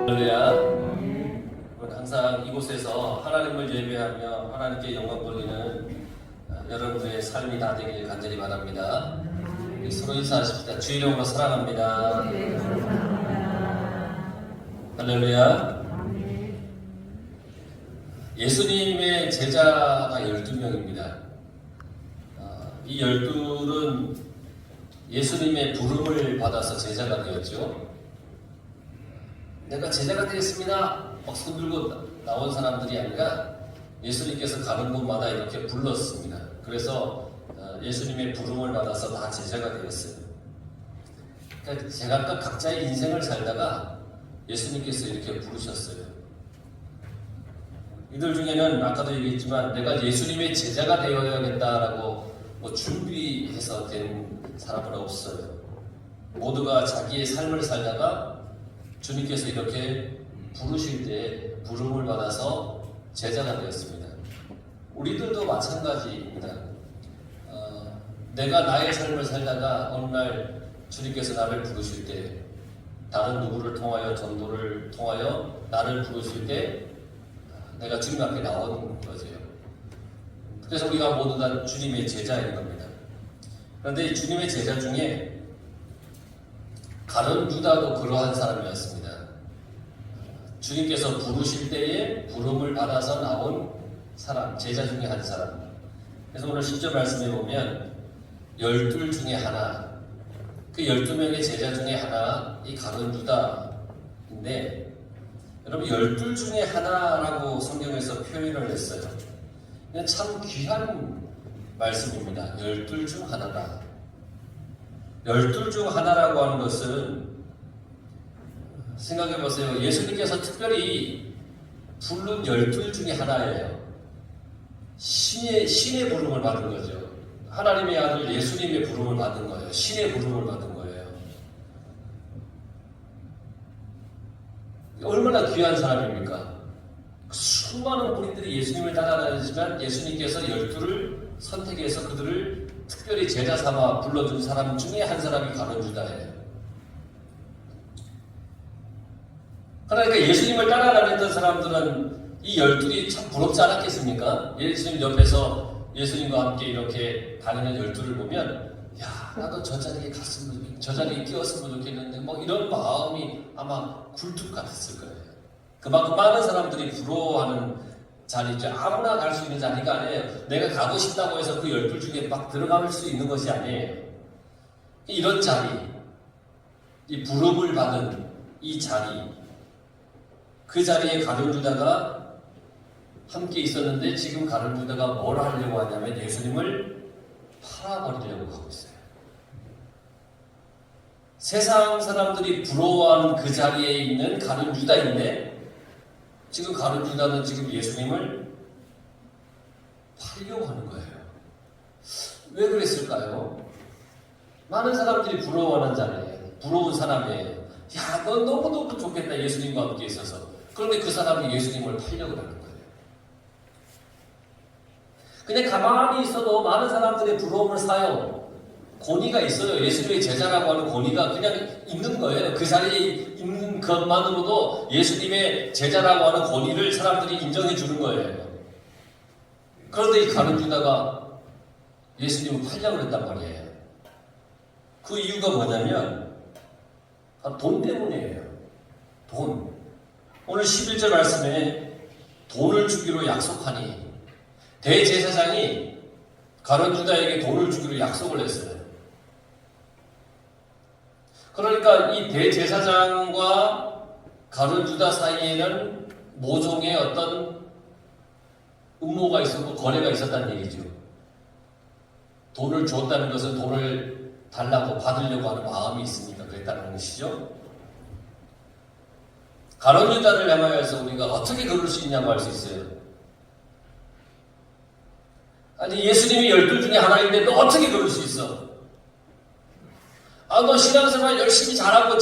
할렐루야. 우리는 항상 이곳에서 하나님을 예배하며 하나님께 영광 돌리는 여러분의 삶이 다 되길 간절히 바랍니다. 우리 서로 인사하십시다. 주의 이름으로 사랑합니다. 할렐루야. 예수님의 제자가 12명입니다. 이 12는 예수님의 부름을 받아서 제자가 되었죠. 내가 제자가 되겠습니다. 막 손들고 나온 사람들이 아니라 예수님께서 가는 곳마다 이렇게 불렀습니다. 그래서 예수님의 부름을 받아서 다 제자가 되었어요. 그러니까 제가 각자의 인생을 살다가 예수님께서 이렇게 부르셨어요. 이들 중에는 아까도 얘기했지만 내가 예수님의 제자가 되어야겠다라고 준비해서 된 사람은 없어요. 모두가 자기의 삶을 살다가 주님께서 이렇게 부르실 때 부름을 받아서 제자가 되었습니다. 우리들도 마찬가지입니다. 내가 나의 삶을 살다가 어느 날 주님께서 나를 부르실 때 다른 누구를 통하여 전도를 통하여 나를 부르실 때 내가 주님 앞에 나오는 거죠. 그래서 우리가 모두 다 주님의 제자인 겁니다. 그런데 이 주님의 제자 중에 가룟 유다도 그러한 사람이었습니다. 주님께서 부르실 때에 부름을 받아서 나온 사람, 제자 중에 한 사람. 그래서 오늘 10절 말씀해 보면 12 중에 하나, 그 12명의 제자 중에 하나, 이 가룟 유다인데 여러분 12 중에 하나라고 성경에서 표현을 했어요. 참 귀한 말씀입니다. 12 중 하나다. 12 중 하나라고 하는 것은 생각해 보세요. 예수님께서 특별히 부른 12 중에 하나예요. 신의 부름을 받은 거죠. 하나님의 아들 예수님의 부름을 받은 거예요. 신의 부름을 받은 거예요. 얼마나 귀한 사람입니까? 수많은 군인들이 예수님을 따라다니지만 예수님께서 12를 선택해서 그들을 특별히 제자 삼아 불러준 사람 중에 한 사람이 가룟 유다예요. 그러니까 예수님을 따라다녔던 사람들은 이 12이 참 부럽지 않았겠습니까? 예수님 옆에서 예수님과 함께 이렇게 다니는 12를 보면 야 나도 저 자리에 갔으면 좋겠는데 저 자리에 끼었으면 좋겠는데 이런 마음이 아마 굴뚝 같았을 거예요. 그만큼 많은 사람들이 부러워하는 자리죠. 아무나 갈 수 있는 자리가 아니에요. 내가 가고 싶다고 해서 그 12 중에 막 들어갈 수 있는 것이 아니에요. 이런 자리, 이 부름을 받은 이 자리, 그 자리에 가룟 유다가 함께 있었는데 지금 가룟 유다가 뭘 하려고 하냐면 예수님을 팔아버리려고 하고 있어요. 세상 사람들이 부러워하는 그 자리에 있는 가룟 유다인데 지금 가룟 유다는 지금 예수님을 팔려고 하는 거예요. 왜 그랬을까요? 많은 사람들이 부러워하는 자리예요. 부러운 사람이에요. 야, 넌 너무너무 좋겠다. 예수님과 함께 있어서. 그런데 그 사람이 예수님을 팔려고 하는 거예요. 그냥 가만히 있어도 많은 사람들의 부러움을 사요. 권위가 있어요. 예수님의 제자라고 하는 권위가 그냥 있는 거예요. 그 자리에 있는 것만으로도 예수님의 제자라고 하는 권위를 사람들이 인정해 주는 거예요. 그런데 이 가룟 유다가 예수님을 팔려고 했단 말이에요. 그 이유가 뭐냐면 돈 때문이에요. 돈. 오늘 11절 말씀에 돈을 주기로 약속하니 대제사장이 가룟 유다에게 돈을 주기로 약속을 했어요. 그러니까 이 대제사장과 가룟 유다 사이에는 모종의 어떤 음모가 있었고 거래가 있었다는 얘기죠. 돈을 줬다는 것은 돈을 달라고 받으려고 하는 마음이 있으니까 그랬다는 것이죠. 가룟 유다를 향하여서 우리가 어떻게 그럴 수 있냐고 할 수 있어요. 아니 예수님이 12 중에 하나인데 너 어떻게 그럴 수 있어? 너 신앙생활 열심히 잘하고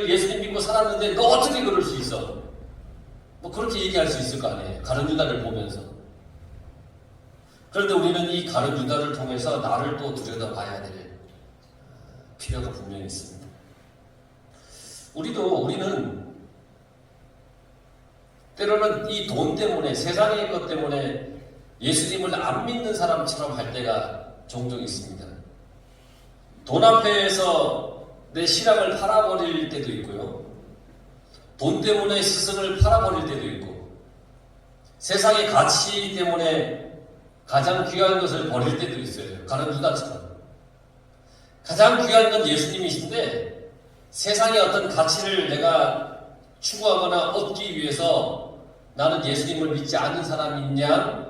예수님 믿고 살았는데 너 어떻게 그럴 수 있어? 그렇게 얘기할 수 있을 거 아니에요. 가룟 유다를 보면서. 그런데 우리는 이 가룟 유다를 통해서 나를 또 들여다봐야 될 필요가 분명히 있습니다. 우리는 때로는 이 돈 때문에, 세상의 것 때문에 예수님을 안 믿는 사람처럼 할 때가 종종 있습니다. 돈 앞에서 내 신앙을 팔아버릴 때도 있고요. 돈 때문에 스승을 팔아버릴 때도 있고, 세상의 가치 때문에 가장 귀한 것을 버릴 때도 있어요. 가룟 유다처럼. 가장 귀한 건 예수님이신데 세상의 어떤 가치를 내가 추구하거나 얻기 위해서 나는 예수님을 믿지 않는 사람이 있냐?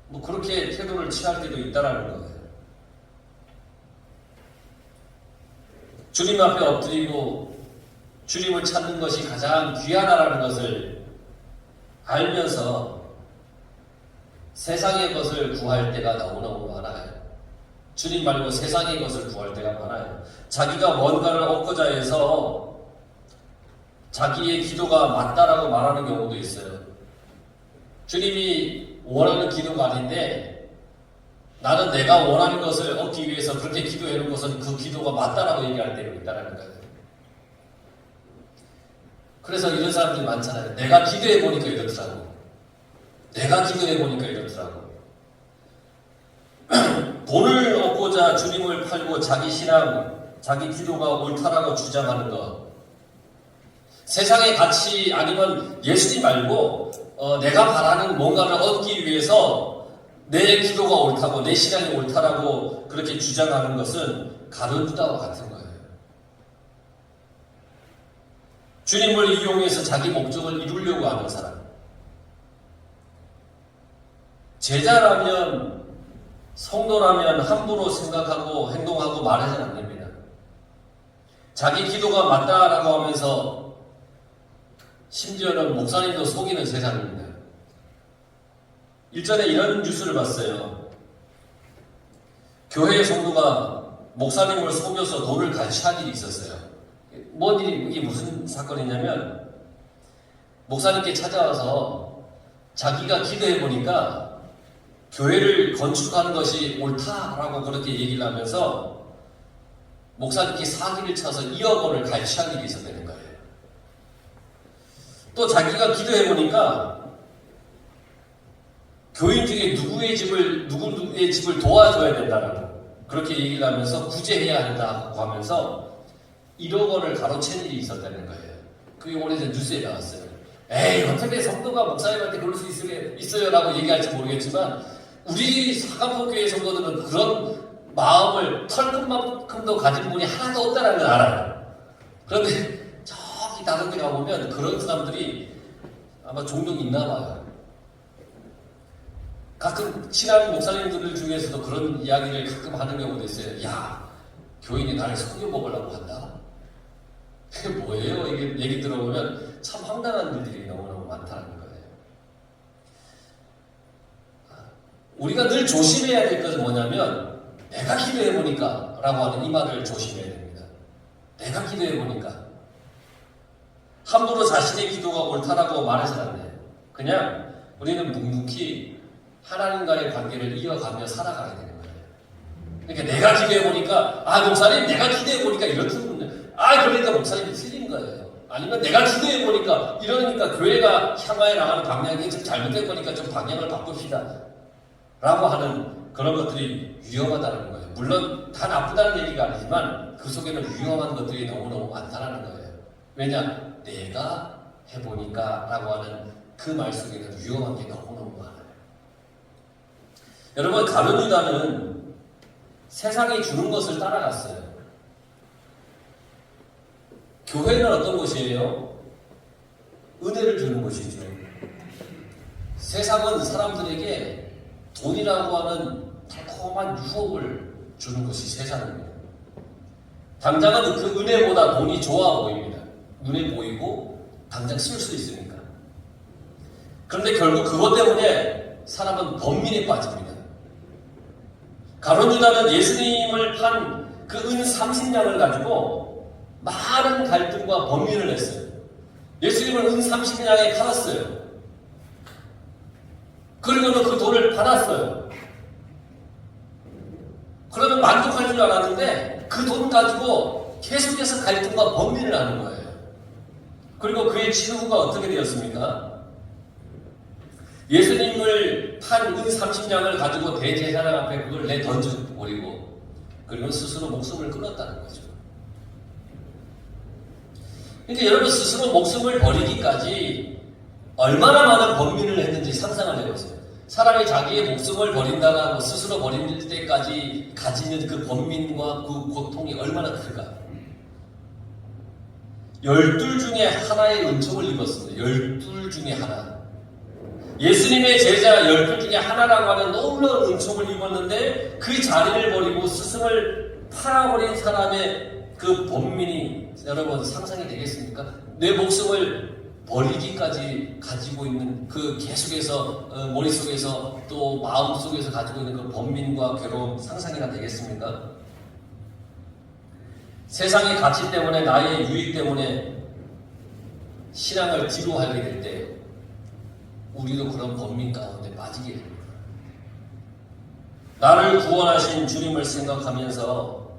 뭐 그렇게 태도를 취할 때도 있다라는 거예요. 주님 앞에 엎드리고 주님을 찾는 것이 가장 귀하다라는 것을 알면서 세상의 것을 구할 때가 너무너무 많아요. 주님 말고 세상의 것을 구할 때가 많아요. 자기가 뭔가를 얻고자 해서 자기의 기도가 맞다라고 말하는 경우도 있어요. 주님이 원하는 기도가 아닌데 나는 내가 원하는 것을 얻기 위해서 그렇게 기도해 놓은 것은 그 기도가 맞다라고 얘기할 때가 있다는 거예요. 그래서 이런 사람들이 많잖아요. 내가 기도해 보니까 이렇더라고. 내가 기도해 보니까 이렇더라고. 돈을 얻고자 주님을 팔고 자기 신앙, 자기 기도가 옳다라고 주장하는 것. 세상의 가치 아니면 예수님 말고 내가 바라는 뭔가를 얻기 위해서 내 기도가 옳다고 내 신앙이 옳다라고 그렇게 주장하는 것은 가룟 유다와 같은 거예요. 주님을 이용해서 자기 목적을 이루려고 하는 사람. 제자라면 성도라면 함부로 생각하고 행동하고 말해서는 안 됩니다. 자기 기도가 맞다라고 하면서 심지어는 목사님도 속이는 세상입니다. 일전에 이런 뉴스를 봤어요. 교회 성도가 목사님을 속여서 돈을 갈취한 일이 있었어요. 뭔 일이, 이게 무슨 사건이냐면 목사님께 찾아와서 자기가 기도해 보니까 교회를 건축하는 것이 옳다라고 그렇게 얘기를 하면서 목사님께 사기를 쳐서 2억 원을 갈취한 일이 있었다는 거예요. 또 자기가 기도해 보니까 교인 중에 누구의 집을 도와줘야 된다라고 그렇게 얘기를 하면서 구제해야 한다고 하면서 1억 원을 가로챈 일이 있었다는 거예요. 그게 오래전 뉴스에 나왔어요. 에이, 어떻게 성도가 목사님한테 그럴 수 있어요라고 얘기할지 모르겠지만 우리 사감포교회 성도들은 그런 마음을 털끝만큼도 가진 분이 하나도 없다는 걸 알아요. 그런데 저기 다른 데 가보면 그런 사람들이 아마 종종 있나 봐요. 가끔 친한 목사님들 중에서도 그런 이야기를 가끔 하는 경우도 있어요. 야, 교인이 나를 속여먹으려고 한다? 그게 뭐예요? 이게 얘기 들어보면 참 황당한 일들이 너무너무 많다는 거예요. 우리가 늘 조심해야 될 것은 뭐냐면 내가 기도해보니까 라고 하는 이 말을 조심해야 됩니다. 내가 기도해보니까 함부로 자신의 기도가 옳다라고 말해서는 안 돼요. 그냥 우리는 묵묵히 하나님과의 관계를 이어가며 살아가야 되는 거예요. 그러니까 내가 기도해보니까 목사님 내가 기도해보니까 이렇군요. 그러니까 목사님이 틀린 거예요. 아니면 내가 기도해보니까 이러니까 교회가 향하여 나가는 방향이 좀 잘못된 거니까 좀 방향을 바꿉시다 라고 하는 그런 것들이 위험하다는 거예요. 물론 다 나쁘다는 얘기가 아니지만 그 속에는 위험한 것들이 너무너무 많다는 거예요. 왜냐? 내가 해보니까 라고 하는 그 말 속에는 위험한 게 너무너무 많아요. 여러분, 가룟 유다는 세상이 주는 것을 따라갔어요. 교회는 어떤 곳이에요? 은혜를 주는 곳이죠. 세상은 사람들에게 돈이라고 하는 달콤한 유혹을 주는 것이 세상입니다. 당장은 그 은혜보다 돈이 좋아 보입니다. 눈에 보이고 당장 쓸 수 있으니까. 그런데 결국 그것 때문에 사람은 번민에 빠집니다. 가룟 유다는 예수님을 판 그 은 30냥을 가지고 많은 갈등과 번민을 했어요. 예수님을 은 30냥에 팔았어요. 그리고는 그 돈을 받았어요. 그러면 만족할 줄 알았는데 그 돈 가지고 계속해서 갈등과 번민을 하는 거예요. 그리고 그의 최후가 어떻게 되었습니까? 예수님을 판 은 30냥을 가지고 대제사장 앞에 그걸 내 던져버리고 그리고 스스로 목숨을 끊었다는 거죠. 그러니까 여러분 스스로 목숨을 버리기까지 얼마나 많은 범민을 했는지 상상을 해보세요. 사람이 자기의 목숨을 버린다고 스스로 버릴 때까지 가지는 그 범민과 그 고통이 얼마나 클까. 12 중에 하나의 은총을 입었습니다. 12 중에 하나. 예수님의 제자 12 중에 하나라고 하는 놀라운 은총을 입었는데 그 자리를 버리고 스승을 팔아버린 사람의 그 범민이 여러분 상상이 되겠습니까? 내 목숨을 버리기까지 가지고 있는 그 계속해서 머릿속에서 또 마음속에서 가지고 있는 그 범민과 괴로움 상상이나 되겠습니까? 세상의 가치 때문에 나의 유익 때문에 신앙을 뒤로 하게 될 때 우리도 그런 범민 가운데 빠지게 됩니다. 나를 구원하신 주님을 생각하면서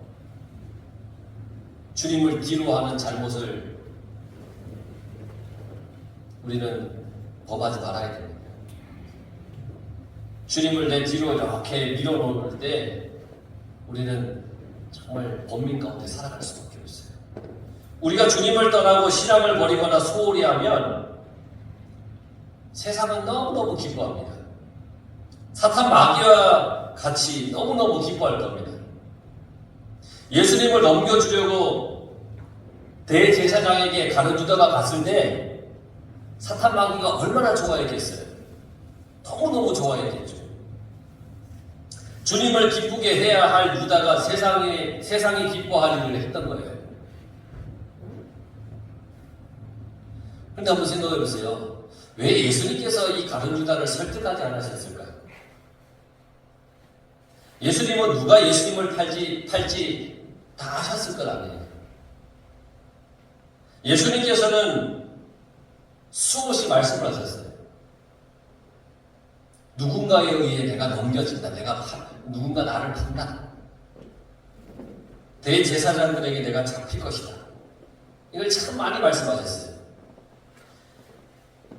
주님을 뒤로 하는 잘못을 우리는 범하지 말아야 됩니다. 주님을 내 뒤로 이렇게 밀어놓을 때 우리는 정말 범민 가운데 살아갈 수밖에 없어요. 우리가 주님을 떠나고 신앙을 버리거나 소홀히 하면 세상은 너무너무 기뻐합니다. 사탄 마귀와 같이 너무너무 기뻐할 겁니다. 예수님을 넘겨주려고 대제사장에게 가룟 유다가 갔을 때 사탄 마귀가 얼마나 좋아했겠어요. 너무너무 좋아했겠죠. 주님을 기쁘게 해야 할 유다가 세상이 기뻐할 일을 했던 거예요. 그런데 한번 생각해 보세요. 왜 예수님께서 이 가룟 유다를 설득하지 않으셨을까요? 예수님은 누가 예수님을 팔지 다 아셨을 것 아니에요. 예수님께서는 수없이 말씀을 하셨어요. 누군가에 의해 내가 넘겨진다. 누군가 나를 판다. 대제사장들에게 내가 잡힐 것이다. 이걸 참 많이 말씀하셨어요.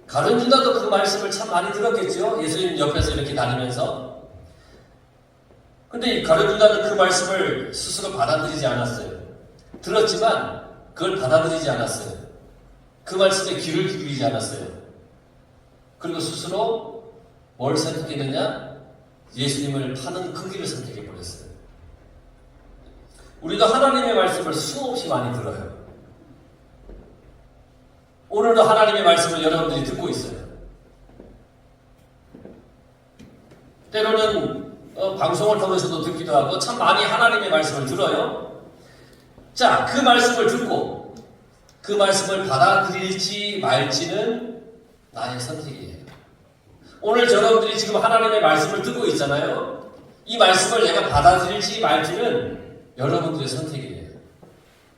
가룟 유다도 그 말씀을 참 많이 들었겠죠. 예수님 옆에서 이렇게 다니면서. 근데 이 가룟 유다는 그 말씀을 스스로 받아들이지 않았어요. 들었지만 그걸 받아들이지 않았어요. 그 말씀에 귀를 기울이지 않았어요. 그리고 스스로 뭘 선택했느냐? 예수님을 파는 그 길을 선택해버렸어요. 우리도 하나님의 말씀을 수없이 많이 들어요. 오늘도 하나님의 말씀을 여러분들이 듣고 있어요. 때로는 방송을 통해서도 듣기도 하고 참 많이 하나님의 말씀을 들어요. 자, 그 말씀을 듣고 그 말씀을 받아들일지 말지는 나의 선택이에요. 오늘 여러분들이 지금 하나님의 말씀을 듣고 있잖아요. 이 말씀을 내가 받아들일지 말지는 여러분들의 선택이에요.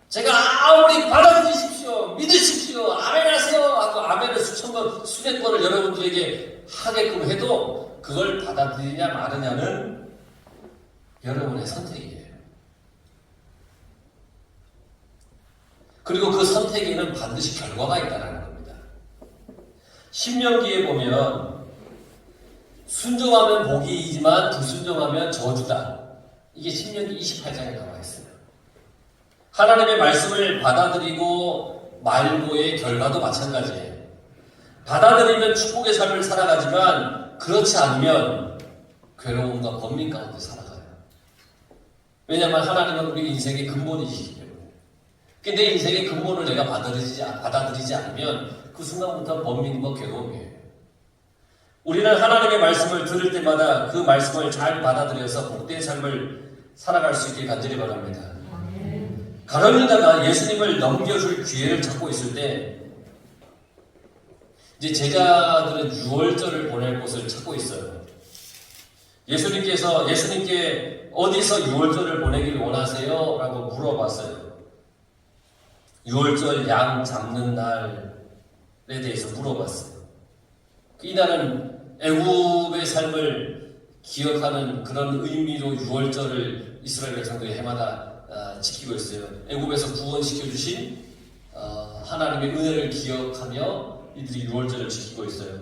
제가 아무리 받아들이십시오, 믿으십시오, 아멘 하세요 하고 아멘을 수천 번, 수백 번을 여러분들에게 하게끔 해도 그걸 받아들이냐 마느냐는 여러분의 선택이에요. 그리고 그 선택에는 반드시 결과가 있다는 겁니다. 신명기에 보면 순종하면 복이지만 불순종하면 저주다. 이게 신명기 28장에 나와 있어요. 하나님의 말씀을 받아들이고 말고의 결과도 마찬가지예요. 받아들이면 축복의 삶을 살아가지만 그렇지 않으면 괴로움과 번민 가운데 살아가요. 왜냐하면 하나님은 우리 인생의 근본이시기 때문에. 내 인생의 근본을 내가 받아들이지 않으면 그 순간부터 번민과 괴로움이에요. 우리는 하나님의 말씀을 들을 때마다 그 말씀을 잘 받아들여서 복된 삶을 살아갈 수 있길 간절히 바랍니다. 가룟 유다가 예수님을 넘겨줄 기회를 찾고 있을 때 이제 제자들은 유월절을 보낼 곳을 찾고 있어요. 예수님께 어디서 유월절을 보내길 원하세요? 라고 물어봤어요. 유월절 양 잡는 날에 대해서 물어봤어요. 이날은 애굽의 삶을 기억하는 그런 의미로 유월절을 이스라엘 백성들이 해마다 지키고 있어요. 애굽에서 구원시켜주신 하나님의 은혜를 기억하며 이들이 유월절을 지키고 있어요.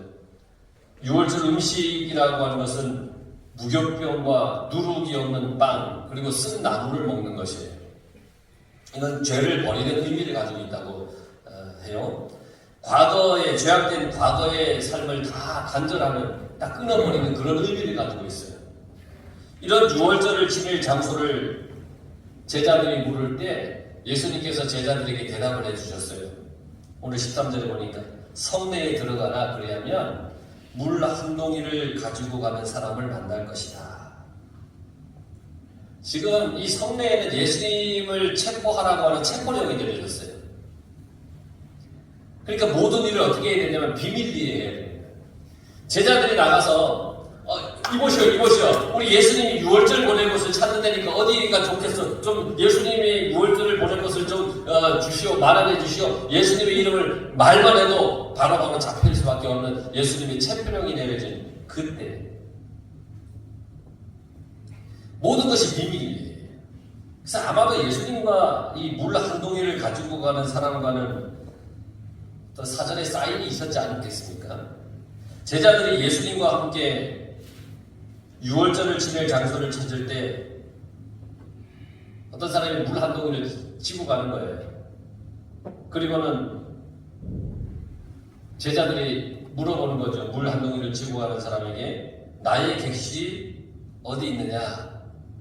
유월절 음식이라고 하는 것은 무교병과 누룩이 없는 빵 그리고 쓴 나물을 먹는 것이에요. 이건 죄를 버리는 의미를 가지고 있다고 해요. 과거의 죄악된 과거의 삶을 다 간절하는, 다 끊어버리는 그런 의미를 가지고 있어요. 이런 유월절을 지낼 장소를 제자들이 물을 때 예수님께서 제자들에게 대답을 해주셨어요. 오늘 13절에 보니까 성내에 들어가라, 그래야면 물 한 동이를 가지고 가는 사람을 만날 것이다. 지금 이 성내에는 예수님을 체포하라고 하는 체포령이 내려졌어요. 그러니까 모든 일을 어떻게 해야 되냐면 비밀리에 해야 됩니다. 제자들이 나가서 이보시오. 우리 예수님이 유월절 보낼 곳을 찾는다니까 어디가 좋겠어? 좀 예수님이 유월절을 보낼 곳을 좀 주시오, 말하게 주시오. 예수님의 이름을 말만 해도 바로 잡힐 수밖에 없는 예수님의 체포령이 내려진 그때 모든 것이 비밀이에요. 그래서 아마도 예수님과 이 물 한 동이를 가지고 가는 사람과는 또 사전에 사인이 있었지 않겠습니까? 제자들이 예수님과 함께 유월절을 지낼 장소를 찾을 때 어떤 사람이 물 한 동이를 지고 가는 거예요. 그리고는 제자들이 물어보는 거죠. 물 한 동이를 지고 가는 사람에게 나의 객실이 어디 있느냐?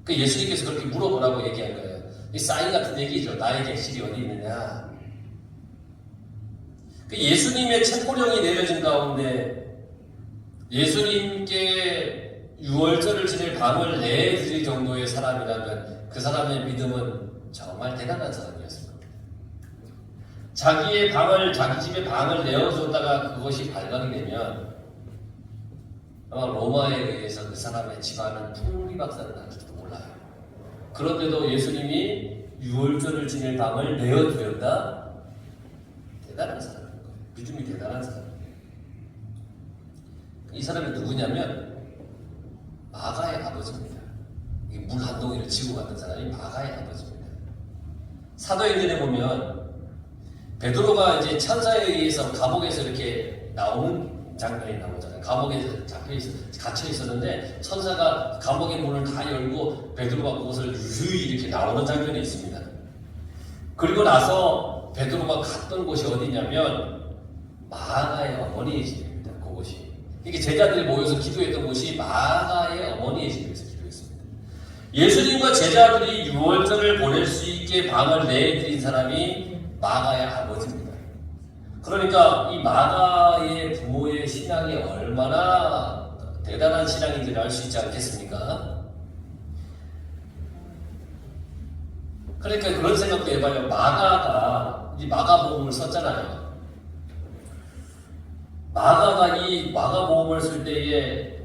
그 예수님께서 그렇게 물어보라고 얘기한 거예요. 이 사인 같은 얘기죠. 나의 객실이 어디 있느냐? 그 예수님의 체포령이 내려진 가운데 예수님께 유월절을 지낼 방을 내드릴 정도의 사람이라면 그 사람의 믿음은 정말 대단한 사람이었습니다. 자기의 방을, 자기 집의 방을 내어줬다가 그것이 발각이 되면 아마 로마에 의해서 그 사람의 집안은 풍비박산을 날지도 몰라요. 그런데도 예수님이 유월절을 지낼 방을 내어드렸다? 대단한 사람인 거예요. 믿음이 대단한 사람이에요. 이 사람이 누구냐면 마가의 아버지입니다. 물 한 동이를 지고 갔던 사람이 마가의 아버지입니다. 사도행전에 보면 베드로가 이제 천사에 의해서 감옥에서 이렇게 나오는 장면이 나오잖아요. 감옥에 갇혀 있었는데 천사가 감옥의 문을 다 열고 베드로가 그것을 유유히 이렇게 나오는 장면이 있습니다. 그리고 나서 베드로가 갔던 곳이 어디냐면 마가의 어머니의 집입니다. 그곳이. 이게 제자들이 모여서 기도했던 곳이 마가의 어머니의 집에서 기도했습니다. 예수님과 제자들이 유월절을 보낼 수 있게 방을 내드린 사람이 마가의 아버지입니다. 그러니까 이 마가의 부모의 신앙이 얼마나 대단한 신앙인지를 알 수 있지 않겠습니까? 그러니까 그런 생각도 해봐요. 마가가 이 마가복음을 썼잖아요. 마가가 이 마가복음을 쓸 때에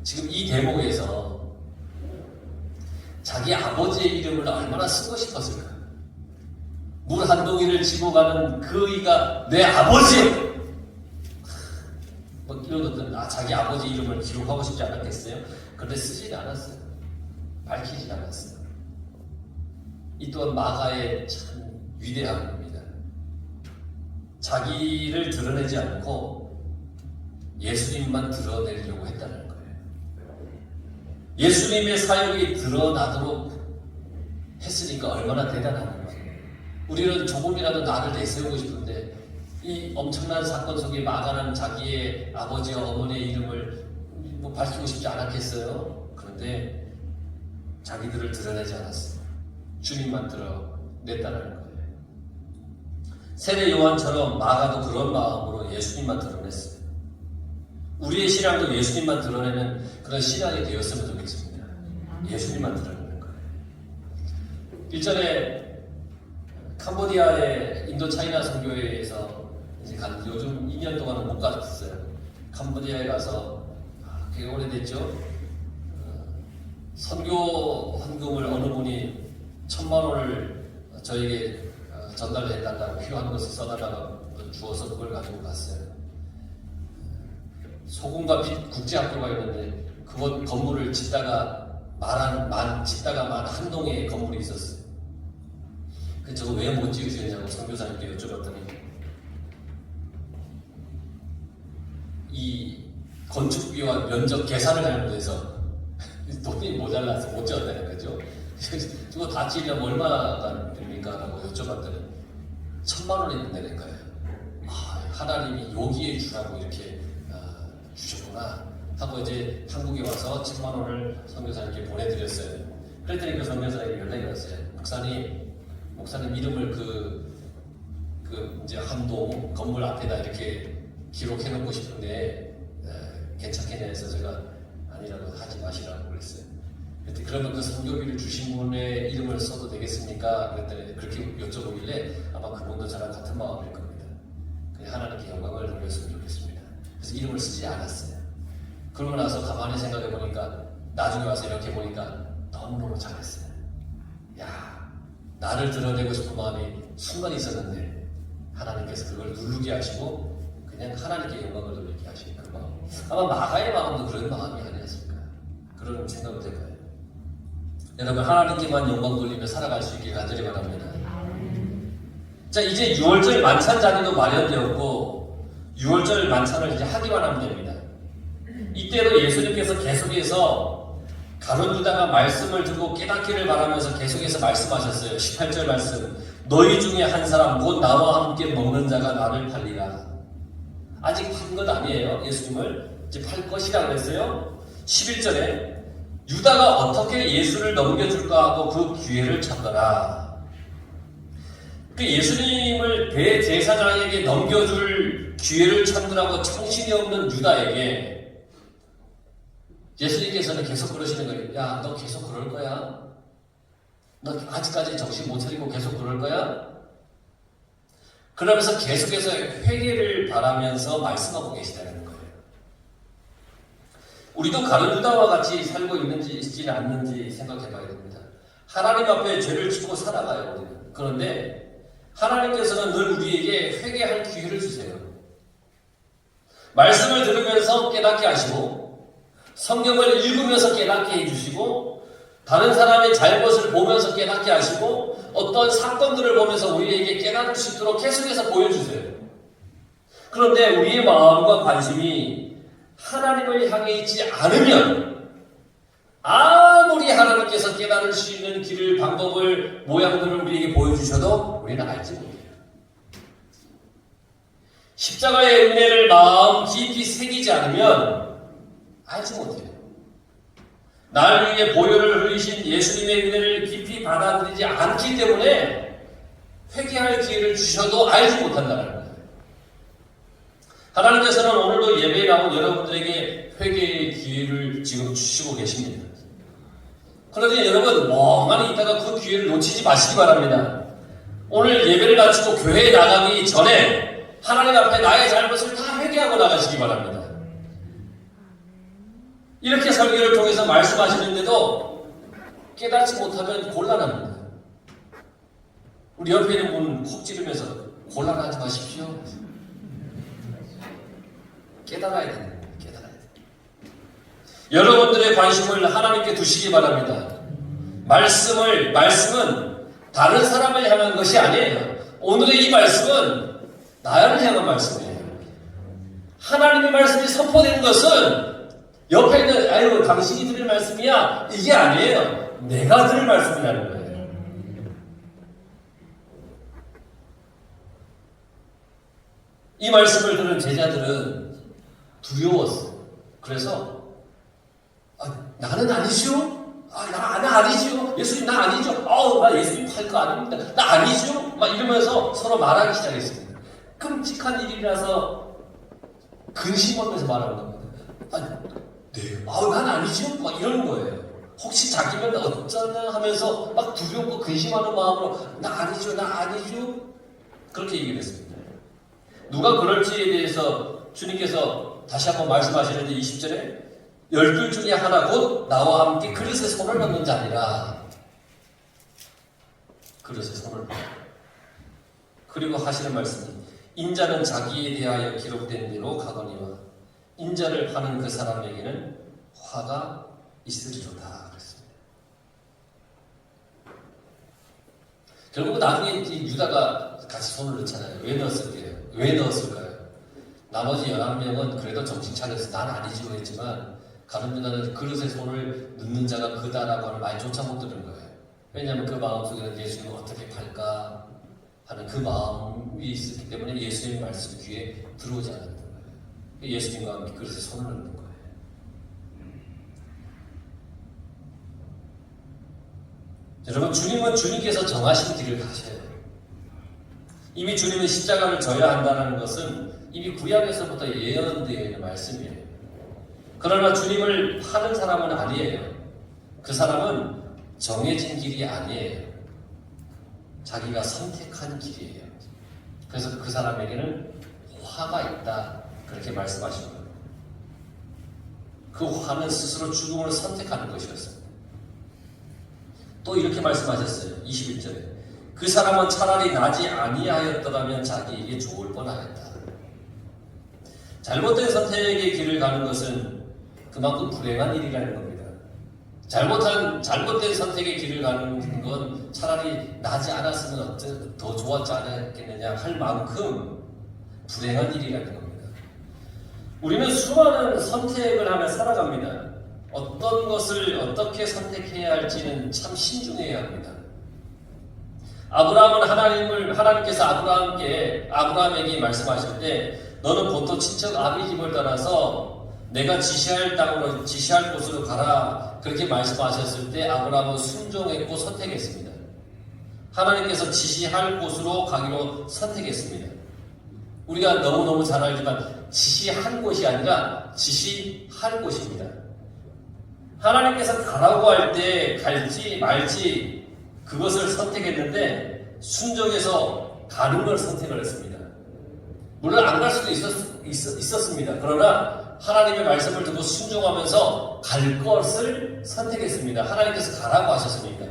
지금 이 대목에서 자기 아버지의 이름을 얼마나 쓰고 싶었을까? 물 한 동이를 지고 가는 그 의가 내 아버지! 뭐 이런 것들은 자기 아버지 이름을 기록하고 싶지 않았겠어요? 그런데 쓰지는 않았어요. 밝히지 않았어요. 이 또한 마가의 참 위대한 겁니다. 자기를 드러내지 않고 예수님만 드러내려고 했다는 거예요. 예수님의 사역이 드러나도록 했으니까 얼마나 대단한 거예요. 우리는 조금이라도 나를 내세우고 싶은데 이 엄청난 사건 속에 마가는 자기의 아버지와 어머니의 이름을 밝히고 싶지 않았겠어요? 그런데 자기들을 드러내지 않았어요. 주님만 드러냈다는 거예요. 세례 요한처럼 마가도 그런 마음으로 예수님만 드러냈어요. 우리의 신앙도 예수님만 드러내는 그런 신앙이 되었으면 좋겠습니다. 예수님만 드러내는 거예요. 일전에 캄보디아의 인도 차이나 선교회에서 이제 요즘 2년 동안은 못 갔어요. 캄보디아에 가서 꽤 오래됐죠. 선교 헌금을 어느 분이 1,000만 원을 저에게 전달해달라고 필요한 것을 써달라고 주어서 그걸 가지고 갔어요. 소금과 빛 국제학교가 있는데 그곳 건물을 짓다가 만 한동의 건물이 있었어요. 저거 왜 못 지으셨냐고 선교사님께 여쭤봤더니 이 건축비와 면적 계산을 잘못해서 돈이 모자라서 못 지었다는 거죠. 이거 다 지으려면 얼마가 됩니까? 라고 여쭤봤더니 1,000만 원이 된다는 거예요. 아, 하나님이 여기에 주라고 이렇게 주셨구나 하고 이제 한국에 와서 1,000만 원을 선교사님께 보내드렸어요. 그랬더니 그 선교사님이 연락이 왔어요. 목사님 이름을 이제 한동 건물 앞에다 이렇게 기록해 놓고 싶은데 괜찮겠냐 해서 제가 아니라고 하지 마시라고 그랬어요. 그랬더니 그러면 그 선교비를 주신 분의 이름을 써도 되겠습니까? 그랬더니 그렇게 여쭤보길래 아마 그분도 저랑 같은 마음일 겁니다. 그냥 하나님께 영광을 돌렸으면 좋겠습니다. 그래서 이름을 쓰지 않았어요. 그러고 나서 가만히 생각해 보니까 나중에 와서 이렇게 보니까 너무너무 잘했어요. 야, 나를 드러내고 싶은 마음이 순간 있었는데 하나님께서 그걸 누르게 하시고 그냥 하나님께 영광을 돌리게 하신 그 마음. 아마 마가의 마음도 그런 마음이 아니었을까, 그런 생각을 해봐요. 여러분, 하나님께만 영광 돌리며 살아갈 수 있길 간절히 바랍니다. 자, 이제 6월절 만찬 자리도 마련되었고 6월절 만찬을 이제 하기만 하면 됩니다. 이때도 예수님께서 계속해서 가룟 유다가 말씀을 듣고 깨닫기를 바라면서 계속해서 말씀하셨어요. 18절 말씀, 너희 중에 한 사람 곧 나와 함께 먹는 자가 나를 팔리라. 아직 판 것 아니에요. 예수님을 이제 팔 것이라고 했어요. 11절에 유다가 어떻게 예수를 넘겨줄까 하고 그 기회를 찾더라. 그 예수님을 대제사장에게 넘겨줄 기회를 찾느라고 정신이 없는 유다에게 예수님께서는 계속 그러시는 거예요. 야, 너 계속 그럴 거야? 너 아직까지 정신 못 차리고 계속 그럴 거야? 그러면서 계속해서 회개를 바라면서 말씀하고 계시다는 거예요. 우리도 가룟 유다와 같이 살고 있는지 않는지 생각해 봐야 됩니다. 하나님 앞에 죄를 짓고 살아가요, 우리는. 그런데 하나님께서는 늘 우리에게 회개할 기회를 주세요. 말씀을 들으면서 깨닫게 하시고 성경을 읽으면서 깨닫게 해주시고 다른 사람의 잘못을 보면서 깨닫게 하시고 어떤 사건들을 보면서 우리에게 깨닫을 수 있도록 계속해서 보여주세요. 그런데 우리의 마음과 관심이 하나님을 향해 있지 않으면 아무리 하나님께서 깨달을 수 있는 길을, 방법을, 모양들을 우리에게 보여주셔도 우리는 알지 못해요. 십자가의 은혜를 마음 깊이 새기지 않으면 알지 못해요. 날 위해 보혈을 흘리신 예수님의 은혜를 깊이 받아들이지 않기 때문에 회개할 기회를 주셔도 알지 못한다는 거예요. 하나님께서는 오늘도 예배에 나온 여러분들에게 회개의 기회를 지금 주시고 계십니다. 그런데 여러분, 멍하니 있다가 그 기회를 놓치지 마시기 바랍니다. 오늘 예배를 마치고 교회에 나가기 전에 하나님 앞에 나의 잘못을 다 회개하고 나가시기 바랍니다. 이렇게 설교를 통해서 말씀하시는데도 깨닫지 못하면 곤란합니다. 우리 옆에 있는 분 콕 찌르면서 곤란하지 마십시오. 깨달아야 됩니다. 깨달아야 됩니다. 여러분들의 관심을 하나님께 두시기 바랍니다. 말씀은 다른 사람을 향한 것이 아니에요. 오늘의 이 말씀은 나를 향한 말씀이에요. 하나님의 말씀이 선포되는 것은 옆에 있는, 아유, 당신이 들을 말씀이야, 이게 아니에요. 내가 들을 말씀이라는 거예요. 이 말씀을 들은 제자들은 두려웠어요. 그래서 나는 아니죠? 나 아니죠? 예수님 나 아니죠? 나 예수님 팔 거 아닙니다. 나 아니죠? 막 이러면서 서로 말하기 시작했습니다. 끔찍한 일이라서 근심하면서 말하는 겁니다. 네, 난 아니죠? 막 이러는 거예요. 혹시 자기면 어쩌나 하면서 막 두렵고 근심하는 마음으로 나 아니죠? 그렇게 얘기를 했습니다. 누가 그럴지에 대해서 주님께서 다시 한번 말씀하시는데 20절에 12 중에 하나 곧 나와 함께 그릇에 손을 넣는 자니라. 그릇에 손을 넣는. 그리고 하시는 말씀이 인자는 자기에 대하여 기록된 대로 가거니와 인자를 파는 그 사람에게는 화가 있으리로다. 그랬습니다. 결국 나중에 유다가 같이 손을 넣잖아요. 왜 넣었을까요? 나머지 11명은 그래도 정신 차려서 난 아니지로 했지만 가룟 유다는 그릇에 손을 넣는 자가 그다라고 하는 말조차 못 들은 거예요. 왜냐하면 그 마음속에는 예수님을 어떻게 팔까 하는 그 마음이 있었기 때문에 예수님의 말씀 귀에 들어오지 않았던 거예요. 예수님과 함께 그릇에 손을 넣는 거예요. 여러분, 주님은 주님께서 정하신 길을 가셔야 돼요. 이미 주님은 십자가를 져야 한다는 것은 이미 구약에서부터 예언되어 있는 말씀이에요. 그러나 주님을 파는 사람은 아니에요. 그 사람은 정해진 길이 아니에요. 자기가 선택한 길이에요. 그래서 그 사람에게는 화가 있다. 그렇게 말씀하신 거예요. 그 화는 스스로 죽음을 선택하는 것이었습니다. 또 이렇게 말씀하셨어요. 21절에 그 사람은 차라리 나지 아니하였더라면 자기에게 좋을 뻔하였다. 잘못된 선택의 길을 가는 것은 그만큼 불행한 일이라는 겁니다. 잘못된 선택의 길을 가는 건 차라리 나지 않았으면 더 좋았지 않았겠느냐 할 만큼 불행한 일이라는 겁니다. 우리는 수많은 선택을 하며 살아갑니다. 어떤 것을 어떻게 선택해야 할지는 참 신중해야 합니다. 아브라함은 하나님께서 아브라함에게 말씀하실 때 너는 본토 친척 아비 집을 따라서 내가 지시할 곳으로 가라 그렇게 말씀하셨을 때 아브라함은 순종했고 선택했습니다. 하나님께서 지시할 곳으로 가기로 선택했습니다. 우리가 너무너무 잘 알지만 지시한 곳이 아니라 지시할 곳입니다. 하나님께서 가라고 할 때 갈지 말지 그것을 선택했는데 순종해서 가는 걸 선택을 했습니다. 물론 안 갈 수도 있었습니다. 그러나 하나님의 말씀을 듣고 순종하면서 갈 것을 선택했습니다. 하나님께서 가라고 하셨으니까.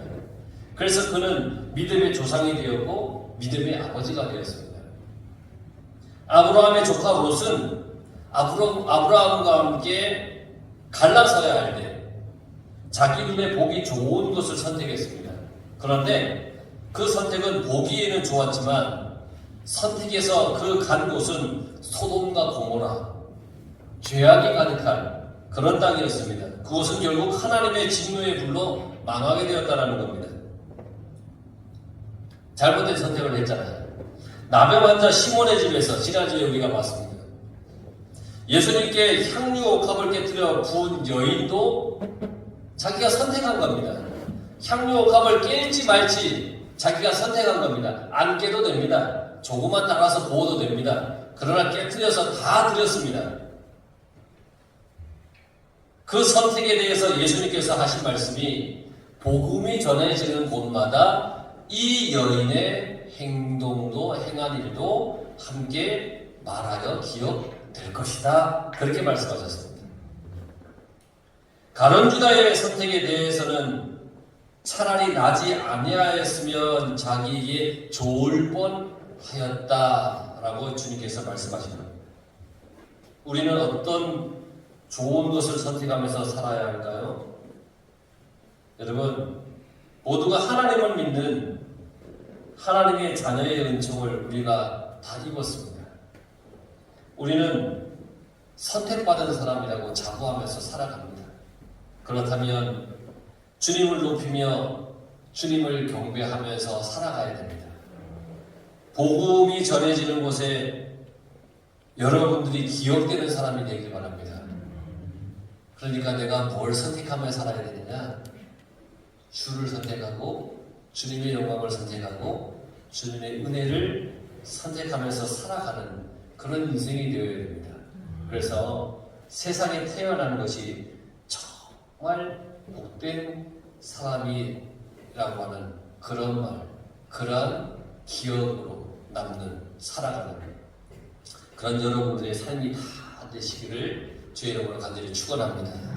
그래서 그는 믿음의 조상이 되었고 믿음의 아버지가 되었습니다. 아브라함의 조카 롯은 아브라함과 함께 갈라서야 할 때 자기 눈에 보기 좋은 것을 선택했습니다. 그런데 그 선택은 보기에는 좋았지만 선택해서 그 간 곳은 소돔과 고모라 죄악이 가득한 그런 땅이었습니다. 그곳은 결국 하나님의 진노의 불로 망하게 되었다는 겁니다. 잘못된 선택을 했잖아요. 나병 환자 시몬의 집에서 지난주에 우리가 봤습니다. 예수님께 향유 옥합을 깨뜨려 부은 여인도 자기가 선택한 겁니다. 향유 옥합을 깰지 말지 자기가 선택한 겁니다. 안 깨도 됩니다. 조금만 따라서 부어도 됩니다. 그러나 깨뜨려서 다 드렸습니다. 그 선택에 대해서 예수님께서 하신 말씀이 복음이 전해지는 곳마다 이 여인의 행동도 행한 일도 함께 말하여 기억될 것이다. 그렇게 말씀하셨습니다. 가룟 유다의 선택에 대해서는 차라리 나지 아니하였으면 자기에게 좋을 뻔하였다라고 주님께서 말씀하십니다. 우리는 어떤 좋은 것을 선택하면서 살아야 할까요? 여러분, 모두가 하나님을 믿는 하나님의 자녀의 은총을 우리가 다 입었습니다. 우리는 선택받은 사람이라고 자부하면서 살아갑니다. 그렇다면 주님을 높이며 주님을 경배하면서 살아가야 됩니다. 복음이 전해지는 곳에 여러분들이 기억되는 사람이 되길 바랍니다. 그러니까 내가 뭘 선택하며 살아야 되느냐? 주를 선택하고 주님의 영광을 선택하고 주님의 은혜를 선택하면서 살아가는 그런 인생이 되어야 됩니다. 그래서 세상에 태어나는 것이 정말 복된 사람이라고 하는 그런 말, 그러한 기억으로 남는 살아가는 그런 여러분들의 삶이 다 되시기를 주의 이름으로 간절히 축원합니다.